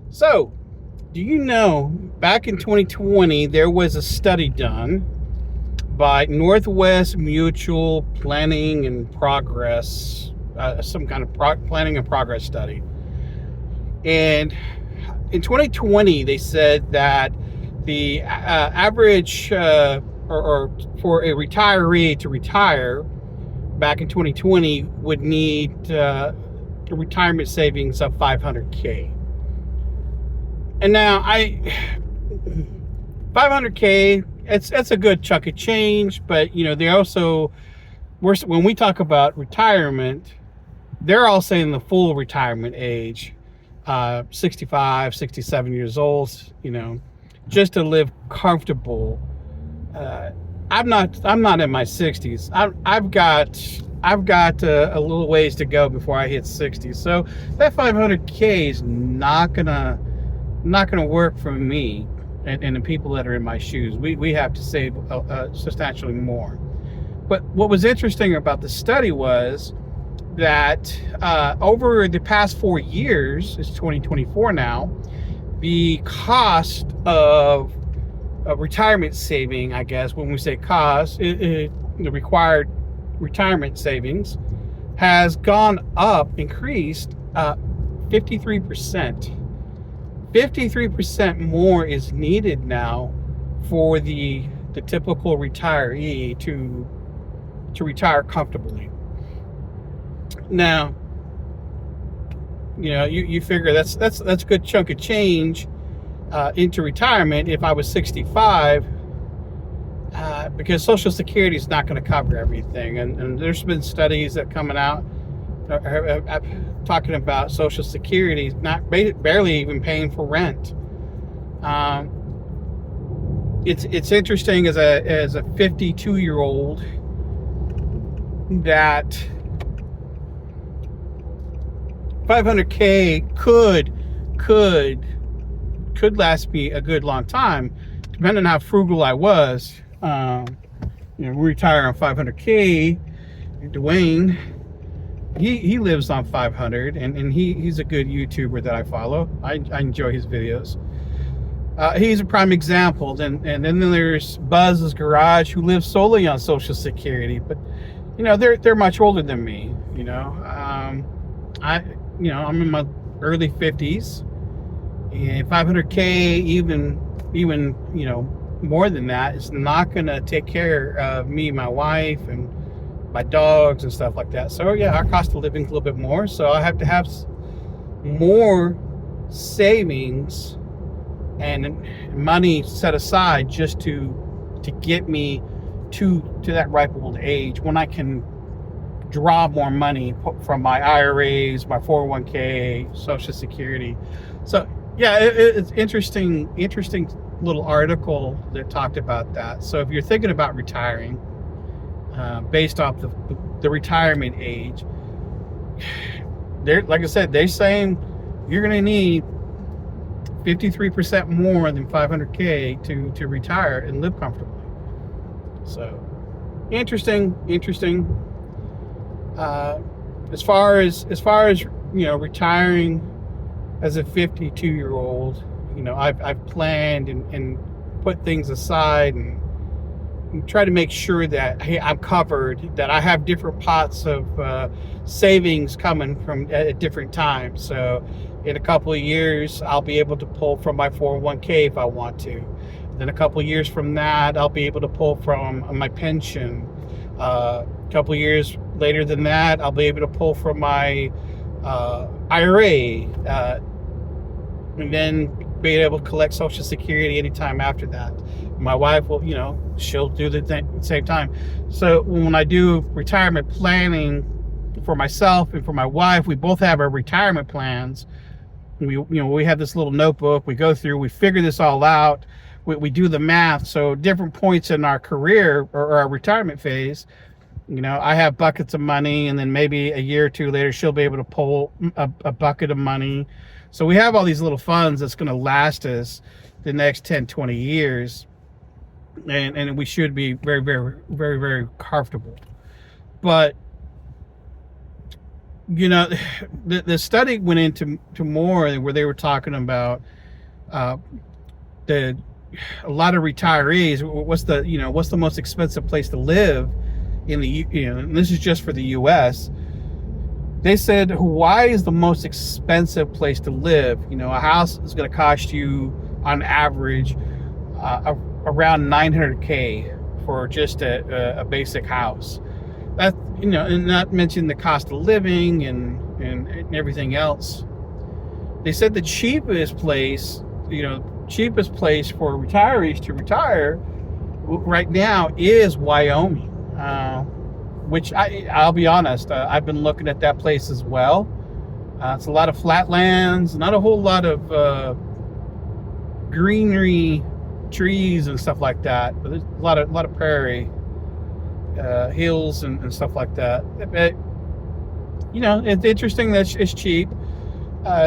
So, do you know back in 2020 there was a study done by Northwest Mutual Planning and Progress, some kind of planning and progress study. And in 2020, they said that the average or for a retiree to retire back in 2020 would need a retirement savings of 500K. And now 500K, it's a good chunk of change, but they also, when we talk about retirement, they're all saying the full retirement age, 65, 67 years old, just to live comfortable. Uh, I'm not in my 60s. I've got a little ways to go before I hit 60. So that 500K is not gonna work for me and the people that are in my shoes. We have to save substantially more. But what was interesting about the study was that over the past 4 years, it's 2024 now, the cost of retirement saving, I guess, when we say cost, the required retirement savings has gone up, increased 53%. 53% more is needed now for the typical retiree to retire comfortably. Now, you figure that's a good chunk of change into retirement if I was 65, because Social Security is not going to cover everything, and there's been studies that coming out talking about Social Security not barely even paying for rent. It's interesting as a 52-year-old that 500K could last me a good long time, depending on how frugal I was. We retire on 500K. Dwayne, he lives on 500, and he's a good YouTuber that I follow. I enjoy his videos. He's a prime example. And then there's Buzz's Garage, who lives solely on Social Security, but they're much older than me. I'm in my early 50s, and 500K, even more than that, is not going to take care of me, my wife, and my dogs and stuff like that. So yeah, our cost of living is a little bit more, so I have to have more savings and money set aside just to get me to that ripe old age when I can draw more money from my IRAs, my 401K, Social Security. So yeah, it's interesting little article that talked about that. So if you're thinking about retiring, based off the retirement age, like I said, they're saying you're going to need 53% more than 500K to retire and live comfortably. So interesting. As far as retiring as a 52-year-old, I've planned and put things aside and try to make sure that, hey, I'm covered, that I have different pots of savings coming from at different times. So in a couple of years, I'll be able to pull from my 401K if I want to. Then a couple of years from that, I'll be able to pull from my pension. A couple of years later than that, I'll be able to pull from my IRA, and then be able to collect Social Security anytime after that. My wife will, she'll do the same time. So when I do retirement planning for myself and for my wife, we both have our retirement plans. We have this little notebook. We go through, we figure this all out. We do the math. So different points in our career or our retirement phase, I have buckets of money, and then maybe a year or two later, she'll be able to pull a bucket of money. So we have all these little funds that's going to last us the next 10, 20 years. And we should be very, very, very, very comfortable. But you know, the study went into more where they were talking about uh, the a lot of retirees. What's the most expensive place to live in and this is just for the U.S. They said Hawaii is the most expensive place to live. A house is going to cost you on average around 900K for just a basic house. That and not mention the cost of living and everything else. They said the cheapest place for retirees to retire right now is Wyoming, which I'll be honest, I've been looking at that place as well. It's a lot of flatlands, not a whole lot of greenery, trees and stuff like that, but there's a lot of prairie, hills and stuff like that. But, it's interesting that it's cheap.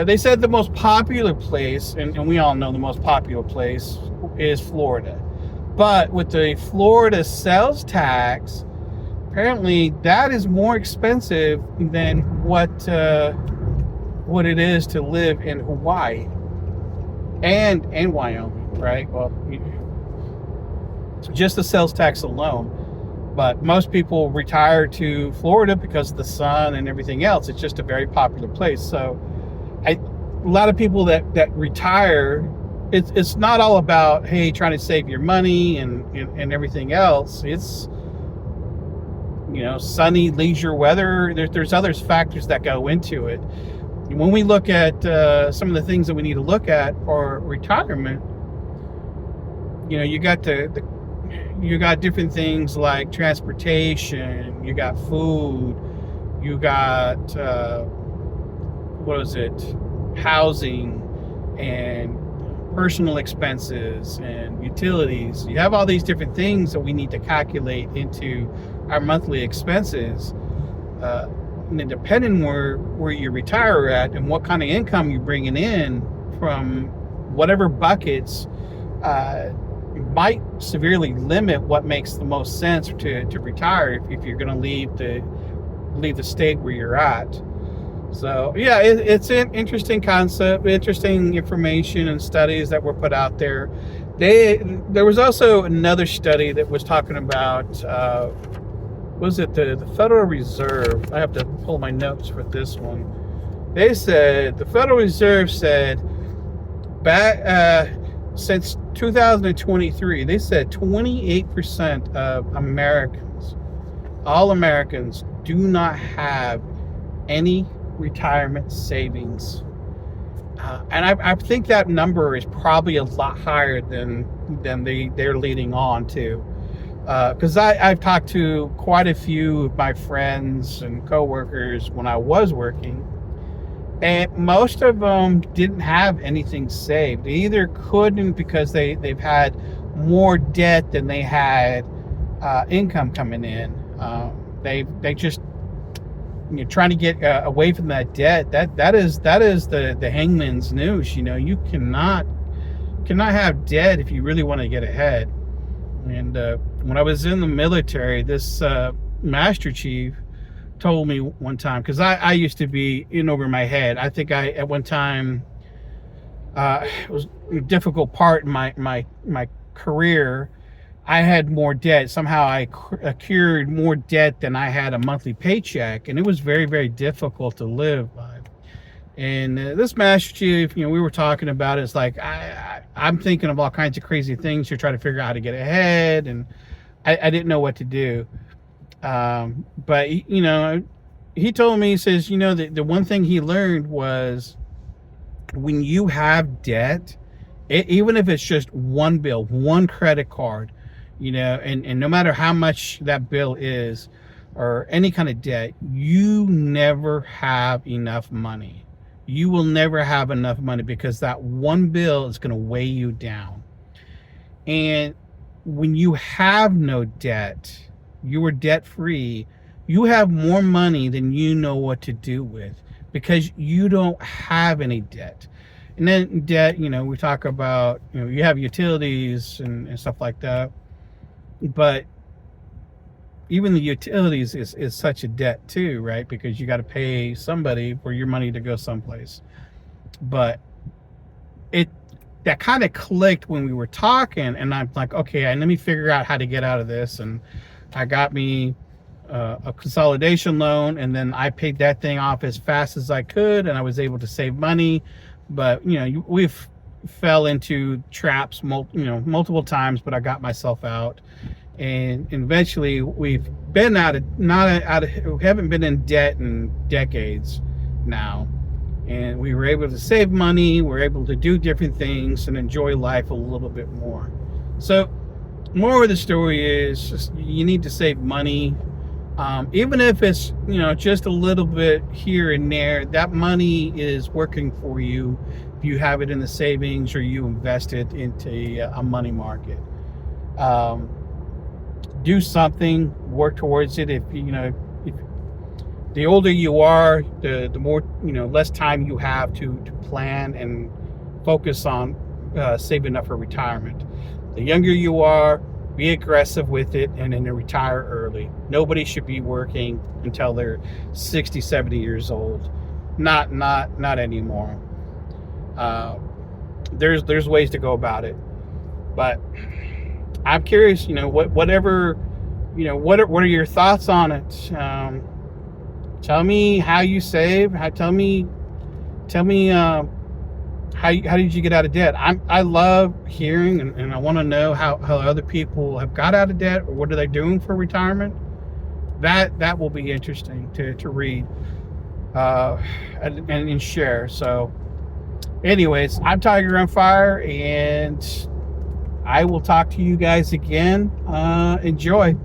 They said the most popular place, and we all know the most popular place is Florida. But with the Florida sales tax, apparently that is more expensive than what it is to live in Hawaii and Wyoming, right? Well, just the sales tax alone. But most people retire to Florida because of the sun and everything else. It's just a very popular place. So a lot of people that retire, it's not all about, hey, trying to save your money and everything else. It's sunny leisure weather. There's other factors that go into it. When we look at some of the things that we need to look at for retirement, you got different things like transportation, you got food, you got housing and personal expenses and utilities. You have all these different things that we need to calculate into our monthly expenses. And depending where you retire at and what kind of income you're bringing in from whatever buckets, might severely limit what makes the most sense to retire if you're going to leave the state where you're at. So yeah, it's an interesting concept, interesting information and studies that were put out there. There was also another study that was talking about was it the Federal Reserve? I have to pull my notes for this one. They said the Federal Reserve said back since 2023, they said 28% of Americans, all Americans, do not have any retirement savings. And I think that number is probably a lot higher than they're leading on to. Because I've talked to quite a few of my friends and coworkers when I was working, and most of them didn't have anything saved. They either couldn't because they've had more debt than they had income coming in. They just trying to get away from that debt. That is the hangman's noose. You cannot have debt if you really want to get ahead. And when I was in the military, this Master Chief told me one time, because I used to be in over my head. I think at one time, it was a difficult part in my career. I had more debt. Somehow I accrued more debt than I had a monthly paycheck, and it was very, very difficult to live by. And this Master Chief, we were talking about it. It's like I'm thinking of all kinds of crazy things to try to figure out how to get ahead, and I didn't know what to do. But he told me, he says, the one thing he learned was when you have debt, even if it's just one bill, one credit card, and no matter how much that bill is or any kind of debt, you never have enough money. You will never have enough money because that one bill is going to weigh you down. And when you have no debt, you are debt free, you have more money than you know what to do with because you don't have any debt. And then debt, we talk about, you have utilities and stuff like that. But even the utilities is such a debt too, right? Because you got to pay somebody for your money to go someplace. But it that kind of clicked when we were talking, and I'm like, okay, and let me figure out how to get out of this. And I got me a consolidation loan, and then I paid that thing off as fast as I could, and I was able to save money. But we've fell into traps multiple times, but I got myself out, and eventually we've been we haven't been in debt in decades now, and we were able to save money. We're able to do different things and enjoy life a little bit more. So more of the story is just, you need to save money, even if it's just a little bit here and there. That money is working for you if you have it in the savings or you invest it into a money market. Do something, work towards it. If the older you are, the more less time you have to plan and focus on saving up for retirement. The younger you are, be aggressive with it and then retire early. Nobody should be working until they're 60, 70 years old. Not anymore. There's ways to go about it, but I'm curious, what are your thoughts on it? Tell me how you save. Tell me how did you get out of debt? I love hearing, and I want to know how other people have got out of debt, or what are they doing for retirement. That will be interesting to read and share. So anyways, I'm Tiger on Fire, and I will talk to you guys again. Enjoy.